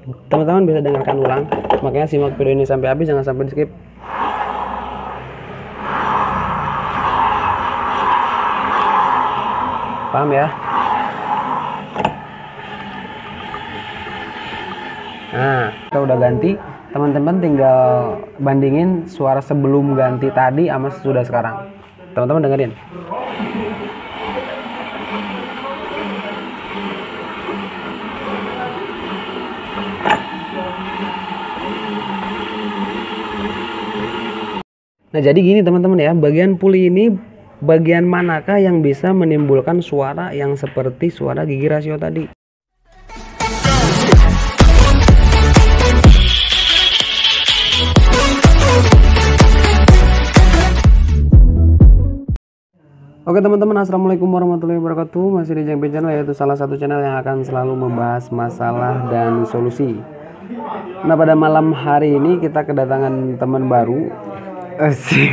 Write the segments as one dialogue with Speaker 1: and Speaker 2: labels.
Speaker 1: teman-teman bisa dengarkan ulang. Makanya simak video ini sampai habis, jangan sampai di skip. Paham ya? Nah, kita udah ganti. Teman-teman tinggal bandingin suara sebelum ganti tadi sama sudah sekarang. Teman-teman dengerin. Nah, jadi gini teman-teman ya, bagian puli ini bagian manakah yang bisa menimbulkan suara yang seperti suara gigi rasio tadi? Oke teman-teman, assalamualaikum warahmatullahi wabarakatuh. Masih di JMP Channel, yaitu salah satu channel yang akan selalu membahas masalah dan solusi. Nah, pada malam hari ini kita kedatangan teman baru. Asik.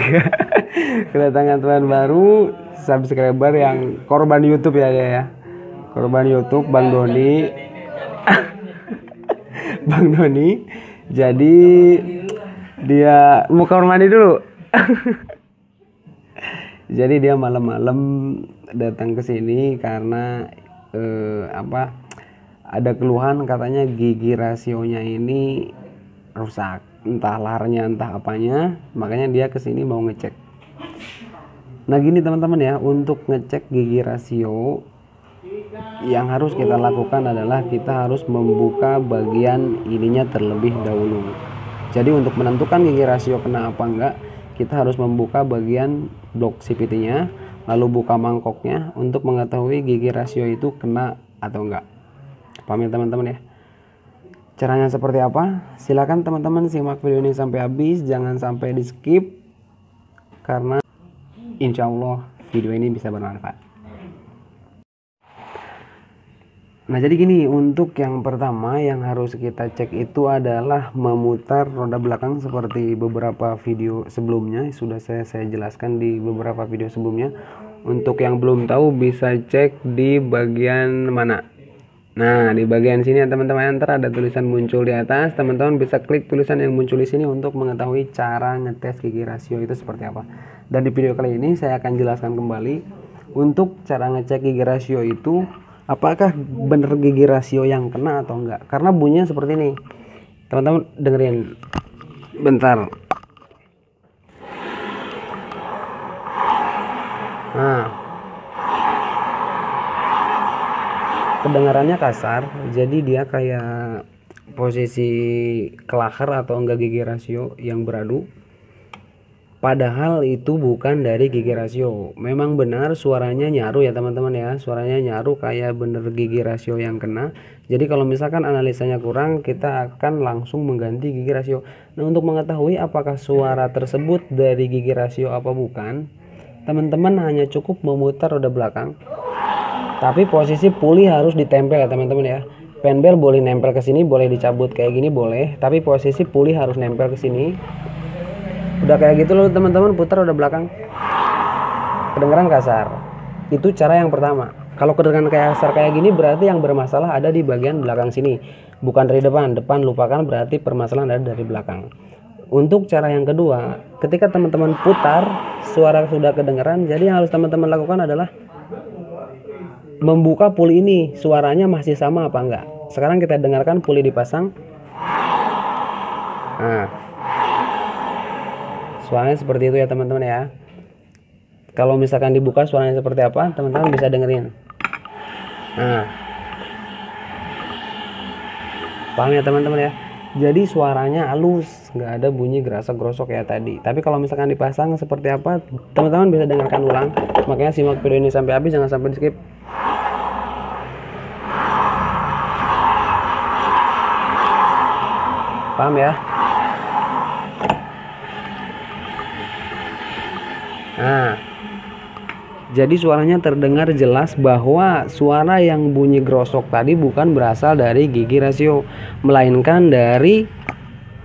Speaker 1: Kedatangan teman baru, subscriber yang korban YouTube ya. Korban YouTube, Bang Doni. Bang Doni. Jadi dia mau kamar mandi dulu. Jadi dia malam-malam datang ke sini karena ada keluhan, katanya gigi rasionya ini rusak, entah larnya entah apanya, makanya dia ke sini mau ngecek. Nah gini teman-teman ya, untuk ngecek gigi rasio yang harus kita lakukan adalah kita harus membuka bagian ininya terlebih dahulu. Jadi untuk menentukan gigi rasio kena apa enggak, kita harus membuka bagian blok CVT-nya, lalu buka mangkoknya untuk mengetahui gigi rasio itu kena atau enggak. Paham ya teman-teman ya? Caranya seperti apa? Silakan teman-teman simak video ini sampai habis, jangan sampai di skip, karena insya Allah video ini bisa bermanfaat. Nah jadi gini, untuk yang pertama yang harus kita cek itu adalah memutar roda belakang seperti beberapa video sebelumnya sudah saya jelaskan di beberapa video sebelumnya. Untuk yang belum tahu bisa cek di bagian mana. Nah di bagian sini ya teman-teman, ntar ada tulisan muncul di atas, teman-teman bisa klik tulisan yang muncul di sini untuk mengetahui cara ngetes gigi rasio itu seperti apa. Dan di video kali ini saya akan jelaskan kembali untuk cara ngecek gigi rasio itu, apakah bener gigi rasio yang kena atau enggak. Karena bunyinya seperti ini. Teman-teman dengerin. Bentar. Nah. Kedengarannya kasar, jadi dia kayak posisi kelakar atau enggak gigi rasio yang beradu. Padahal itu bukan dari gigi rasio. Memang benar suaranya nyaru ya teman-teman ya. Suaranya nyaru kayak bener gigi rasio yang kena. Jadi kalau misalkan analisanya kurang, kita akan langsung mengganti gigi rasio. Nah untuk mengetahui apakah suara tersebut dari gigi rasio apa bukan, teman-teman hanya cukup memutar roda belakang. Tapi posisi puli harus ditempel ya teman-teman ya. Penbel boleh nempel ke sini, boleh dicabut kayak gini boleh. Tapi posisi puli harus nempel ke sini. Udah kayak gitu loh teman-teman, putar roda belakang. Kedengeran kasar. Itu cara yang pertama. Kalau kedengeran kasar kayak gini berarti yang bermasalah ada di bagian belakang sini, bukan dari depan. Depan lupakan, berarti permasalahan ada dari belakang. Untuk cara yang kedua, ketika teman-teman putar suara sudah kedengeran, jadi yang harus teman-teman lakukan adalah membuka puli ini, suaranya masih sama apa enggak. Sekarang kita dengarkan puli dipasang. Nah, suaranya seperti itu ya teman-teman ya. Kalau misalkan dibuka suaranya seperti apa, teman-teman bisa dengerin. Nah, paham ya teman-teman ya. Jadi suaranya halus, nggak ada bunyi gerasa grosok ya tadi. Tapi kalau misalkan dipasang seperti apa, teman-teman bisa dengarkan ulang. Makanya simak video ini sampai habis, jangan sampai di skip. Paham ya? Nah, jadi suaranya terdengar jelas bahwa suara yang bunyi grosok tadi bukan berasal dari gigi rasio, melainkan dari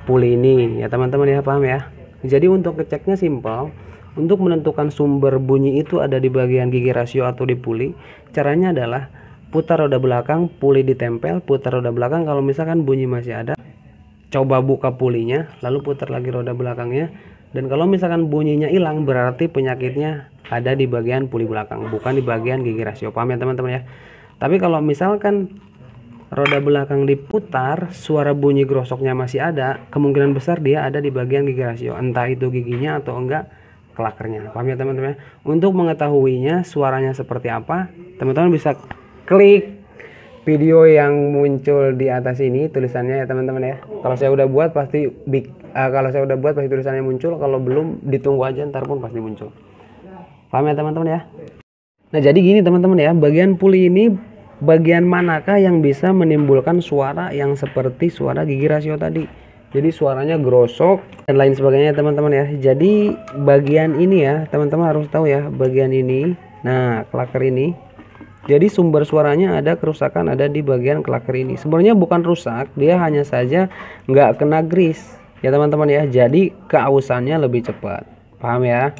Speaker 1: puli ini ya teman-teman ya. Paham ya? Jadi untuk ngeceknya simpel. Untuk menentukan sumber bunyi itu ada di bagian gigi rasio atau di puli. Caranya adalah putar roda belakang, puli ditempel, putar roda belakang. Kalau misalkan bunyi masih ada, coba buka pulinya, lalu putar lagi roda belakangnya. Dan kalau misalkan bunyinya hilang, berarti penyakitnya ada di bagian puli belakang, bukan di bagian gigi rasio. Paham ya teman-teman ya? Tapi kalau misalkan roda belakang diputar, suara bunyi grosoknya masih ada, kemungkinan besar dia ada di bagian gigi rasio, entah itu giginya atau enggak klakernya. Paham ya teman-teman? Untuk mengetahuinya suaranya seperti apa, teman-teman bisa klik video yang muncul di atas ini tulisannya ya teman-teman ya. Kalau saya udah buat pasti tulisannya muncul, kalau belum ditunggu aja, ntar pun pasti muncul. Paham ya teman-teman ya? Nah, jadi gini teman-teman ya, bagian puli ini bagian manakah yang bisa menimbulkan suara yang seperti suara gigi rasio tadi? Jadi suaranya grosok dan lain sebagainya teman-teman ya. Jadi bagian ini ya teman-teman harus tahu ya, bagian ini. Nah, klaker ini. Jadi sumber suaranya ada kerusakan ada di bagian klaker ini. Sebenarnya bukan rusak, dia hanya saja nggak kena grease ya teman-teman ya. Jadi keausannya lebih cepat. Paham ya?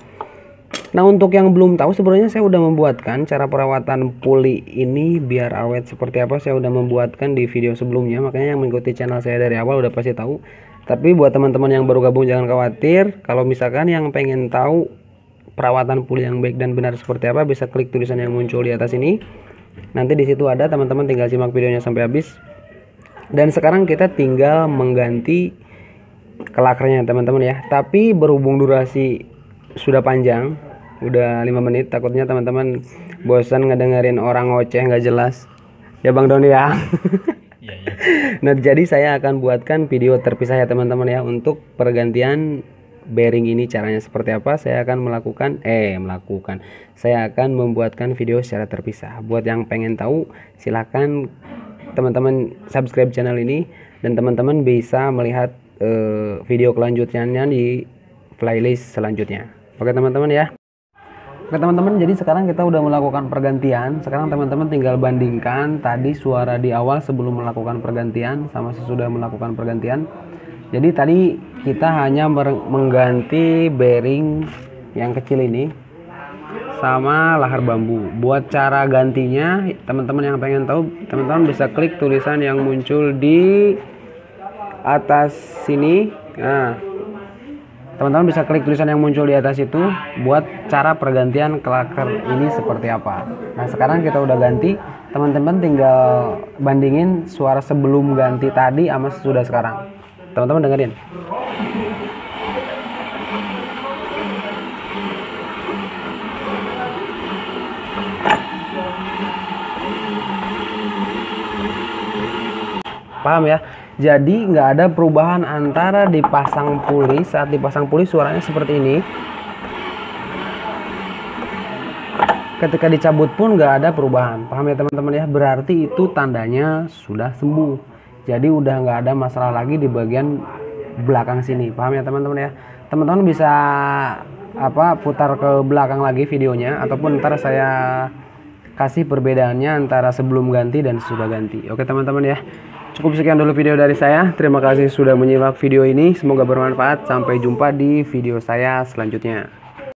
Speaker 1: Nah, untuk yang belum tahu, sebenarnya saya udah membuatkan cara perawatan puli ini biar awet seperti apa. Saya udah membuatkan di video sebelumnya, makanya yang mengikuti channel saya dari awal udah pasti tahu. Tapi buat teman-teman yang baru gabung jangan khawatir. Kalau misalkan yang pengen tahu perawatan puli yang baik dan benar seperti apa, bisa klik tulisan yang muncul di atas ini. Nanti di situ ada, teman-teman tinggal simak videonya sampai habis. Dan sekarang kita tinggal mengganti klakernya teman-teman ya. Tapi berhubung durasi sudah panjang, udah 5 menit, takutnya teman-teman bosan ngedengerin orang ngoceh nggak jelas ya Bang Doni ya. Nah, jadi saya akan buatkan video terpisah ya teman-teman ya, untuk pergantian bearing ini caranya seperti apa. Saya akan saya akan membuatkan video secara terpisah. Buat yang pengen tahu, silahkan teman-teman subscribe channel ini, dan teman-teman bisa melihat video kelanjutannya di playlist selanjutnya. Oke teman-teman ya. Oke teman-teman, jadi sekarang kita udah melakukan pergantian. Sekarang teman-teman tinggal bandingkan tadi suara di awal sebelum melakukan pergantian sama sesudah melakukan pergantian. Jadi tadi kita hanya mengganti bearing yang kecil ini sama lahar bambu. Buat cara gantinya, teman-teman yang pengen tahu, teman-teman bisa klik tulisan yang muncul di atas sini. Nah, teman-teman bisa klik tulisan yang muncul di atas itu buat cara pergantian klaker ini seperti apa. Nah, sekarang kita udah ganti, teman-teman tinggal bandingin suara sebelum ganti tadi sama sesudah sekarang. Teman-teman dengerin. Paham ya? Jadi nggak ada perubahan antara dipasang puli, saat dipasang puli suaranya seperti ini, ketika dicabut pun nggak ada perubahan. Paham ya teman-teman ya? Berarti itu tandanya sudah sembuh. Jadi udah nggak ada masalah lagi di bagian belakang sini. Paham ya teman-teman ya? Teman-teman bisa putar ke belakang lagi videonya, ataupun ntar saya kasih perbedaannya antara sebelum ganti dan sesudah ganti. Oke teman-teman ya. Cukup sekian dulu video dari saya. Terima kasih sudah menyimak video ini. Semoga bermanfaat. Sampai jumpa di video saya selanjutnya.